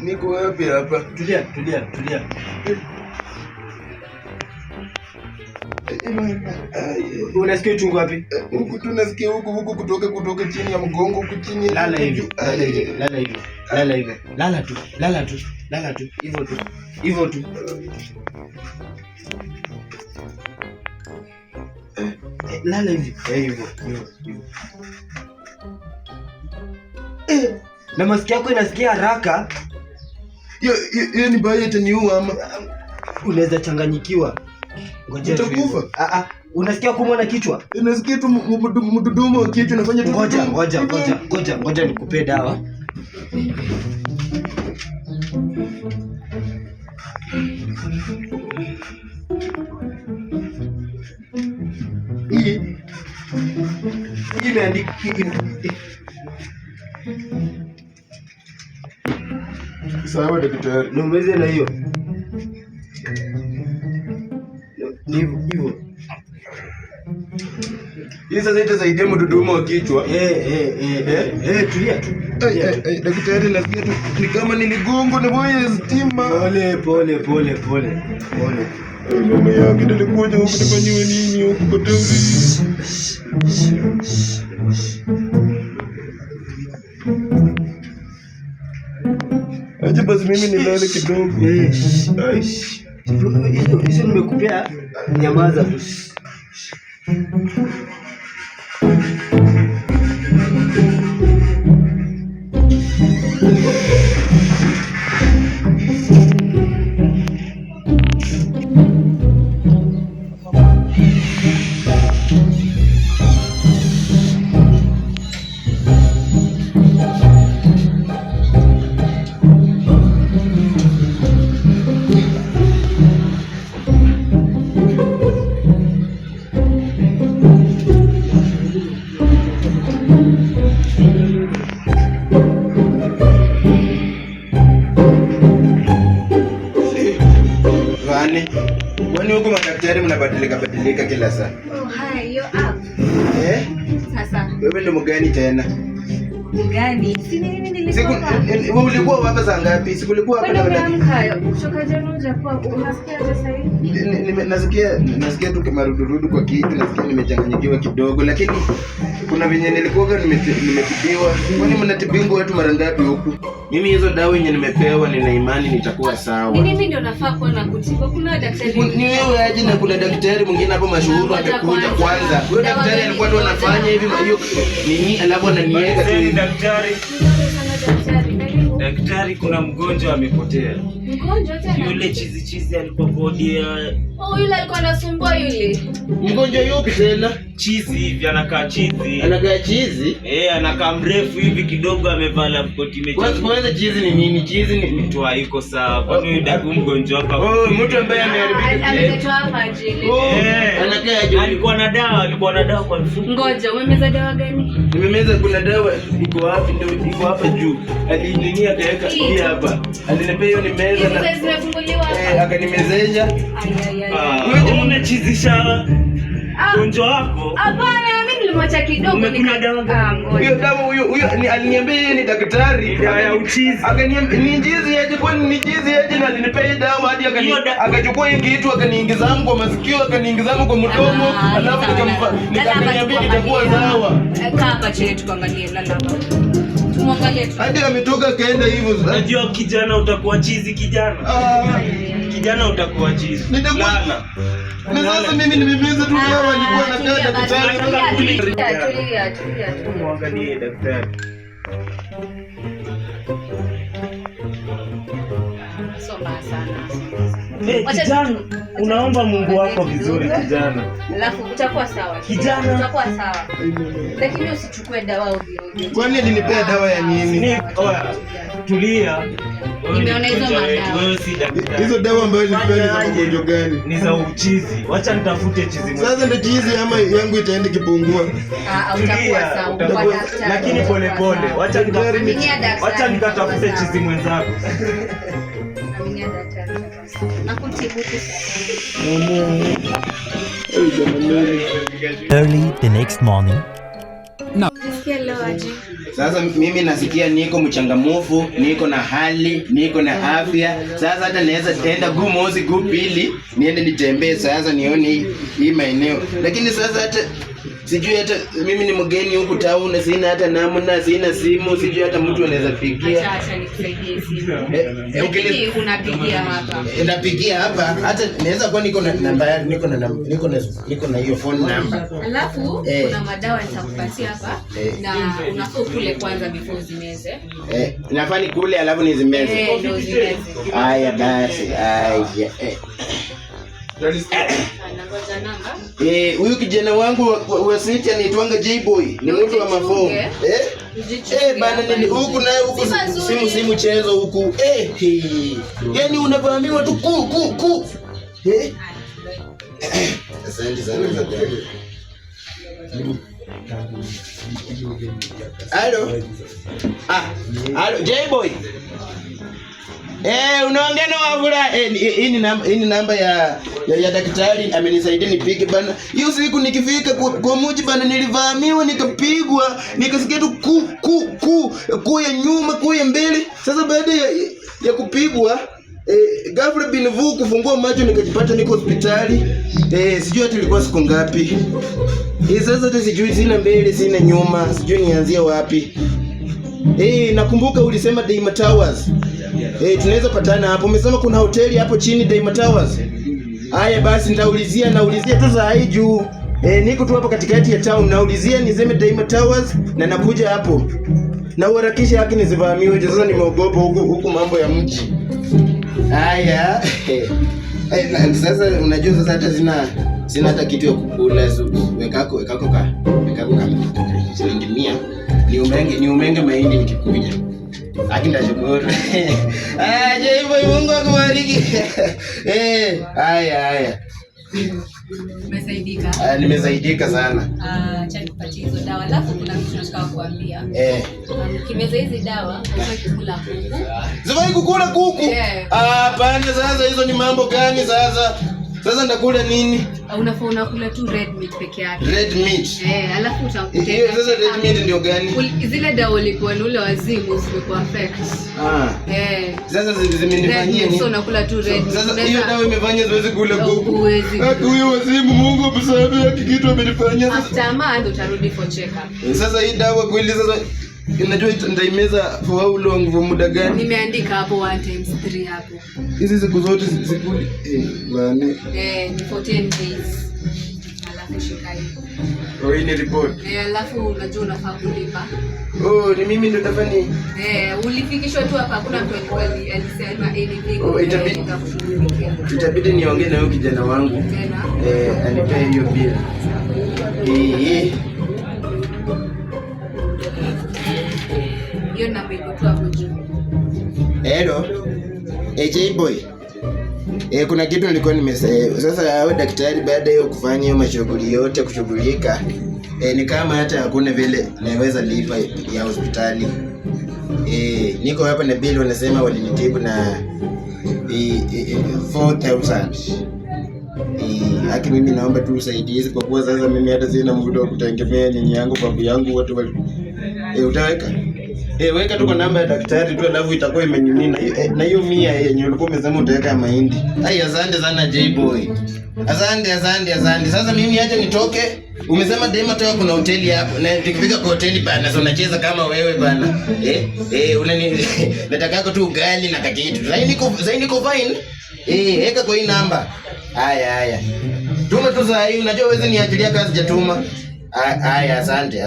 Niko wapi hapa? Tulia. Unasikia uchungu wapi? Huku tunasikia huku kutoka chini ya mgongo huku chini. Lala hivi. Lala tu. Hivyo tu. Lala hivi. Hivyo. Na masikio yako inasikia haraka. Hiyo ni baya itaniua ama unaweza changanyikiwa. Ngoja utakufa. Unasikia kuumwa na kichwa? Nasikia tu mdudumo wa kichwa nafanya tu. Ngoja nikupe dawa. Hii imeandikwa sawa daktari. Niongeze na hiyo. Hivyo. Hii sasa itasaidia mdudumo wa kichwa. Tulia tu. Daktari nasikia tu ni kama niligongo na boya stima. Pole. Mama yangu nilikuja huku nifanyiwe nini huku kwa tauri? Aje basi mimi nilale kidogo. Hizo nimekupea, nyamaza tu. Kwani huko madaktari mnabadilika kila saa? Haya, hiyo app. Sasa. Wewe ndo mgani tena? Mgani? Si nini nilikuwa. Wewe ulikuwa wapi saa ngapi? Sikulikuwa hapa na mkayo. Kutoka jana hujakuwa unasikia sasa hivi? Nasikia tu kama rudurudu kwa kitu, nasikia nimechanganyikiwa kidogo, lakini kuna venye nilikuwa nimetibiwa. Kwani mnatibingu watu mara ngapi huku? Mimi hizo dawa yenye nimepewa nina imani nitakuwa sawa. Ni mimi ndio nafaa kuwa na kutibu. Kuna daktari. Ni wewe aje na kuna daktari mwingine hapo mashuhuri amekuja kwanza. Huyo daktari alikuwa ndo anafanya hivi hiyo nini alafu ananiweka tu daktari. Daktari, kuna mgonjwa amepotea. Mgonjwa tena? Yule chizi alikuwa kodia. Yule alikuwa anasumbua yule. Mgonjwa yupi tena? Chizi hivi anakaa chizi. Anakaa chizi? Anakaa mrefu hivi kidogo, amevaa koti mechi. Kwanza chizi ni nini? Chizi ni mtu haiko sawa. Kwa nini daktari mgonjwa hapa? Mtu ambaye ameharibika. Ameletwa hapa ajili. Anakaa aje? Alikuwa na dawa kwa mfuko. Ngoja, umemeza dawa gani? Nimemeza, kuna dawa iko wapi? Ndio iko hapa juu. Alininia akaweka hii hapa. Alinipea hiyo nimeza na hizo zimefunguliwa hapa. Akanimezesha. Wewe unachizisha mgonjwa wako? Hapana, mimi nilimwacha kidogo. Umekula dawa gani? Hiyo dawa huyo aliniambia yeye ni daktari. Ya uchizi. Akaniambia ni chizi aje, kwani ni chizi agent alinipea dawa hadi akachukua hii kitu akaniingizamu kwa masikio akaniingizamu kwa mdomo alafu nikaniambia nitakuwa sawa. Kaa hapa chini tuangalie lala hapa. Tumwangalie tu. Hadi ametoka kaenda hivyo. Unajua kijana utakuwa chizi kijana. Kijana utakuwa chizi. Lala. Na sasa mimi nimemeza tu dawa alikuwa anakaa daktari. Tulia. Muangalie daktari. Kijana, unaomba Mungu wako vizuri kijana. Alafu utakuwa sawa. Kijana utakuwa sawa. Lakini usichukue dawa ovyo. Kwani alinipea dawa ya nini? Tulia. Nimeona hizo madawa. Wewe si daktari. Hizo dawa ambazo nilipea ni za ugonjwa gani? Ni za uchizi. Wacha nitafute chizi mwingine. Sasa ndio chizi ama yangu itaenda kipungua. Utakuwa sawa. Lakini pole pole. Wacha nikatafute chizi mwenzako. Early the next morning. Sasa mimi nasikia niko mchangamufu, niko na hali, niko na afya. Sasa hata naweza tenda guu mosi guu pili niende nitembee sasa nione hii maeneo. Lakini sasa hata sijui hata mimi ni mgeni huku town, sina hata namna, sina simu, sijui hata mtu anaweza pigia. Acha nikusaidie simu. Lakini unapigia hapa. Napigia hapa, hata naweza kuwa niko na namba, niko na hiyo phone number. Alafu kuna madawa nitakupatia hapa na unafaa kule kwanza before zimeze. Nafaa nikule alafu nizimeze. Ndio zimeze. Haya basi, haya. Huyu kijana wangu wa City anaitwanga J-Boy, ni mtu wa mafomu. Bana nini huku naye huku simu chezo huku. Yaani unavamiwa tu ku. Asante sana za kweli. Halo J-Boy. Unaongea na Wafula. Hii ni namba ya daktari amenisaidia nipige bana. Hiyo siku nikifika kwa muji bana nilivamiwa nikapigwa, nikasikia tu ku ya nyuma, ku ya mbele. Sasa baada ya kupigwa ghafla bin vu kufungua macho nikajipata niko hospitali. Sijui hata ilikuwa siku ngapi. Sasa hata sijui sina mbele, sina nyuma, sijui nianzie wapi. Nakumbuka ulisema Daima Towers. Tunaweza patana hapo. Umesema kuna hoteli hapo chini Daima Towers. Haya basi naulizia tu saa hii juu. Niko tu hapo katikati ya town, naulizia niseme Daima Towers na nakuja hapo. Na uharakisha haki nisivamiwe, sasa nimeogopa huku mambo ya mji. Haya. Sasa unajua sasa hata sina hata kitu ya kukula. Wekako shilingi 100. Ni umenge mahindi nikikuja. Akina shukuru. J-Boy Mungu akubariki. Haya. Umesaidika? Nimesaidika sana. Acha nikupatie hizo dawa. Alafu kuna kitu nataka kukuambia. Ukimeza hizi dawa, hufai kukula kuku. Sifai kukula kuku? Hapana, sasa hizo ni mambo gani sasa? Sasa ndakula nini? Unakula tu red meat peke yake. Red meat. Alafu utakuta. Hiyo sasa red meat ndio gani? Zile dawa ulikuwa ule wazimu zimekuwa affect. Sasa zimenifanyia nini? Sasa unakula tu red meat. Sasa hiyo dawa imefanya siwezi kula kuku. Huwezi. Huyo wazimu Mungu msamehe haki kitu amenifanyia. After a month utarudi for check up. Sasa hii dawa kweli sasa unajua nitaimeza for how long, for muda gani? Nimeandika hapo 1x3 hapo. Hizi siku zote sikuli bwana. Ni 14 days. Alafu shika hiyo. Hii ni report. Alafu unajua unafaa kulipa. Ni mimi ndo nafanya. Ulifikishwa tu hapa, hakuna mtu alisema anything. Itabidi niongee na huyo kijana wangu. Alipea hiyo bill. Hiyo namba iko tu hapo juu. Hello. J-Boy. Kuna kitu nilikuwa nimesema. Sasa hao daktari baada ya kufanya hiyo mashughuli yote kushughulika, ni kama hata hakuna vile naweza lipa ya hospitali. Niko hapa na bill wanasema walinitibu na 4,000. Haki mimi naomba tu usaidizi kwa kuwa sasa mimi hata sina muda wa kutegemea nini yangu babu yangu watu utaweka. Weka tu kwa namba ya daktari tu alafu itakuwa imenimina. Na hiyo 100 yenye ulikuwa umesema utaweka ya mahindi. Asante sana J-boy. Asante. Sasa mimi acha nitoke. Umesema Dema toka kuna hoteli hapo. Na tukifika kwa hoteli bana, so unacheza kama wewe bana. Unani nataka tu ugali na kakitu. Sasa niko fine. Weka kwa hii namba. Haya. Tuma tu saa hii, unajua wewe niachilia kazi jatuma. Haya, asante.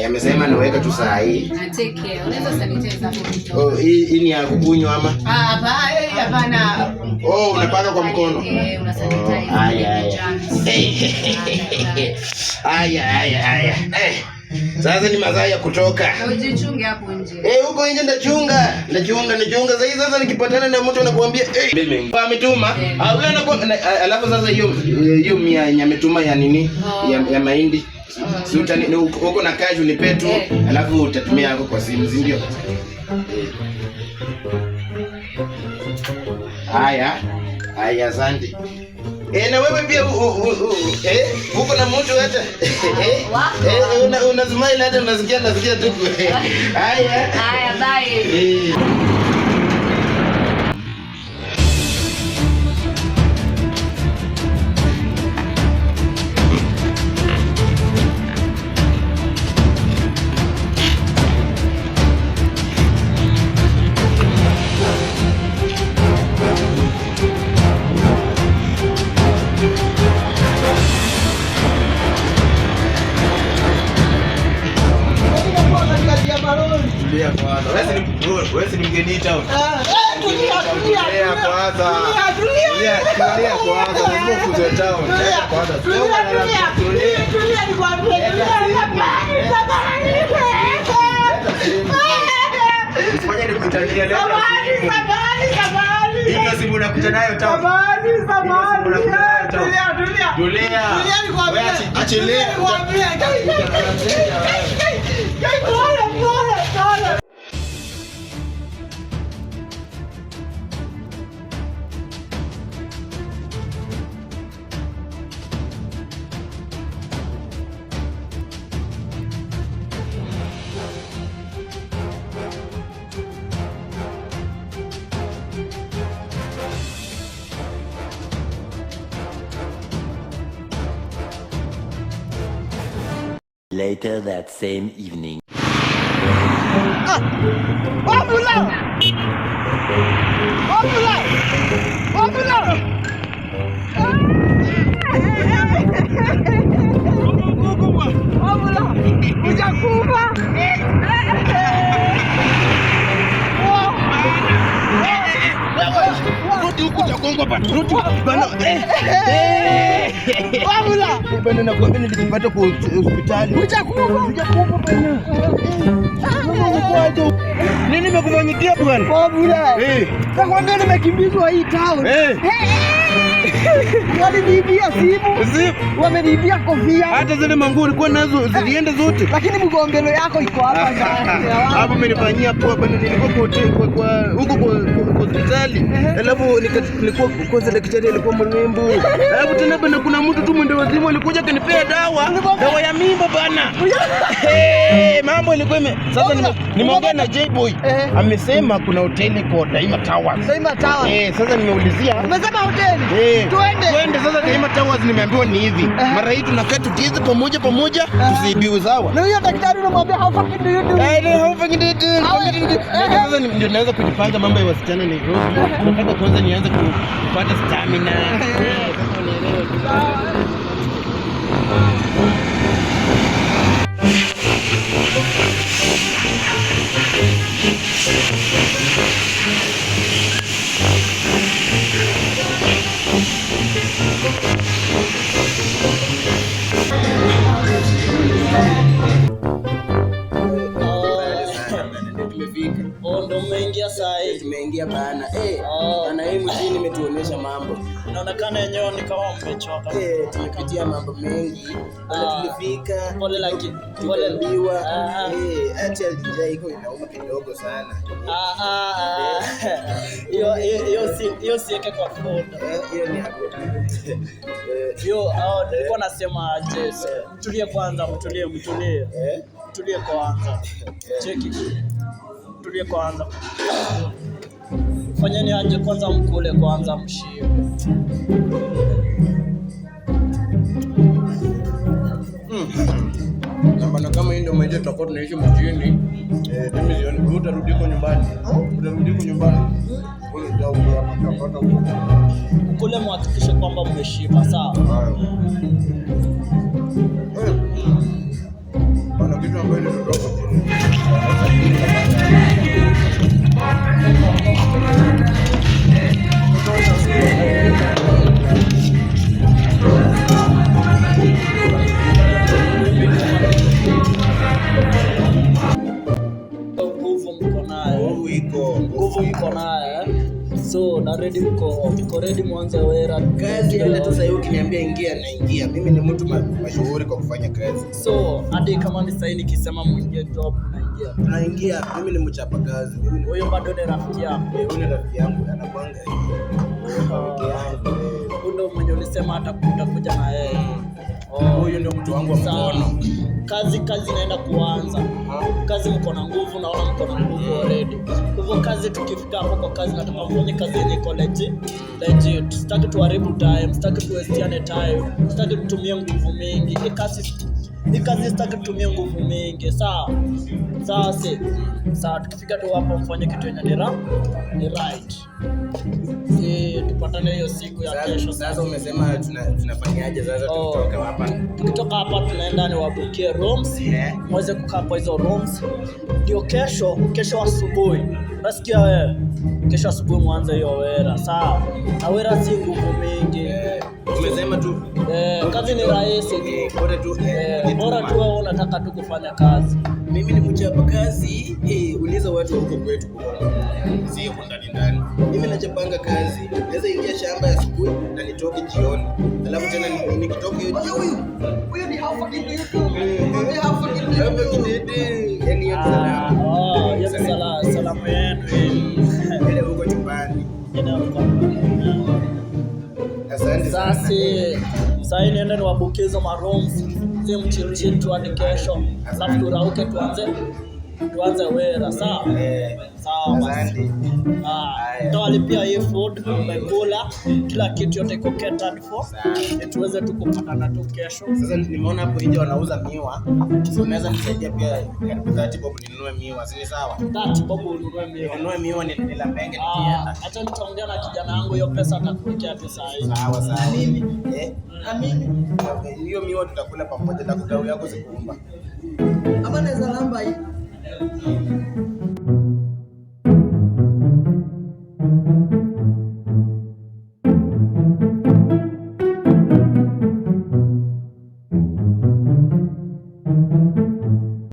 Amesema naweka tu saa hii. Take care. Unaweza sanitize hapo. Hii ni ya kukunywa ama? Hapana. Unapaka kwa mkono. Una sanitize. Haya. Sasa ni masaa ya kutoka. Ujichunge hapo nje. Huko nje ndachunga. Sasa nikipatana na mtu anakuambia, ametuma. Huyo anakuwa alafu sasa hiyo 100 yenye ametuma ya nini? Ya mahindi. Si utani huko na cash unipe tu, alafu utatumia hapo kwa simu, si ndio? Haya, asante. Na wewe pia uko na mtu hata una smile hata unasikia tu. Haya, bye. Wewe si mgeni town. Tulia kwanza. Tulia kwanza. Lazima ukuje town. Tulia nikwambie. Usifanye nikutania leo. Hiyo simu nakuja nayo town. Tulia nikwambie. Achilia. Later that same evening. Bana nakwambia nilijipata kwa hospitali. Hujakufa bwana. Nini nimekufanyikia bwana? Wabula. Nakwambia nimekimbizwa hii town. Waliniibia simu. Wameniibia kofia. Hata zile manguo ulikuwa nazo zilienda zote. Lakini mgombelo yako iko hapa ndani. Hapo umenifanyia poa bwana, nilikuwa kwa hotel huko kwa hospitali. Alafu nilikuwa kwa daktari alikuwa mrembo. Alafu tena bwana kuna mtu tu mwende wazimu alikuja kanipea dawa ya mimba bwana. Mambo ilikuwa sasa nimeongea na J-boy. Amesema kuna hoteli kwa Daima Towers. Sasa nimeulizia. Umesema hoteli? Twende sasa Daima Towers, nimeambiwa ni hivi. Mara hii tunakaa tukizi pamoja tusiibiwe sawa. Na huyo daktari unamwambia how fucking do you do? How fucking do you do? Sasa ndio naanza kujipanga mambo ya wasichana Nairobi. Nataka kwanza nianze kupata stamina. Ndo umeingia saa hii. Tumeingia bana. Bana hii mjini nimetuonesha mambo. Inaonekana yenyewe ni kama mmechoka. Tumepitia mambo mengi. Tulifika. Pole lakini. Tuliambiwa. Acha alijai iko inauma kidogo sana. Hiyo siweke kwa phone. Hiyo ni hapo. Nilikuwa nasema aje. Mtulie kwanza, mtulie. tulie kwanza. Cheki. Tulie kwanza. Fanyeni aje kwanza mkule kwanza mshibe. Na kama hii ndio maisha tutakuwa tunaishi mjini, mimi sioni utarudi kwa nyumbani. Utarudi kwa nyumbani. Wewe ndio unapata kule muhakikishe kwamba mmeshiba, sawa? Bana kitu ambacho ni ndogo. Nguvu mko naye. So na ready mko ready mwanze wera kazi ile tu. Sasa ukiniambia ingia na ingia, mimi ni mtu mashuhuri kwa kufanya kazi. So hadi kama ni sasa nikisema muingie job tunaingia. Mimi ni mchapa kazi. Mimi ni huyo bado ni rafiki yangu. Huyo ni rafiki yangu anakwanga ndio mwenye ulisema hata kutakuja na yeye. Huyo ndio mtu wangu wa mkono. Kazi inaenda kuanza. Kazi mko na nguvu, naona mko na nguvu already. Hivyo kazi tukifika hapo kwa kazi nataka mfanye kazi yenye college legit. Sitaki tuharibu time, sitaki tuwestiane time, sitaki tutumie nguvu mingi. Hii kazi sitaki tutumie nguvu mingi, sawa? Sawa, tukifika tu hapo mfanye kitu yenye ni right. Tupatane hiyo siku ya kesho. Sasa umesema tunafanyaje sasa tukitoka hapa? Tukitoka hapa tunaenda ni wabukie rooms. Mweze kukaa kwa hizo rooms. Ndio kesho asubuhi. Nasikia wewe. Kesho asubuhi mwanze hiyo wera, sawa? Na wera si nguvu mingi. Umesema tu kazi ni rahisi tu. Bora tu wewe unataka tu kufanya kazi. Mimi ni mchapa kazi. Uliza watu huko kwetu. Si huko ndani. Mimi nachapanga kazi. Naweza ingia shamba ya asubuhi na nitoke jioni. Alafu tena nikitoka hiyo jioni. Huyo ni hapo kitu yuko. Yaani hiyo salamu yenu. Ile huko chumbani. Asante. Sasa niende niwabukizo ma rooms. Mchill tu hadi kesho. Alafu turauke tuanze wera, sawa? Sawa basi. Tutawalipia hii food, umekula, kila kitu yote iko catered for. Tuweze tu kupatana tu kesho. Sasa nimeona hapo nje wanauza miwa. So unaweza nisaidia pia karibu 30 bob ninunue miwa, si sawa? 30 bob ununue miwa. Ninunue miwa ni la penge nikienda. Acha nitaongea na kijana wangu, hiyo pesa atakuwekea tu saa hii. Sawa. Mimi mimi hiyo miwa tutakula pamoja na kutau yako zikuumba. Ama naweza namba hii.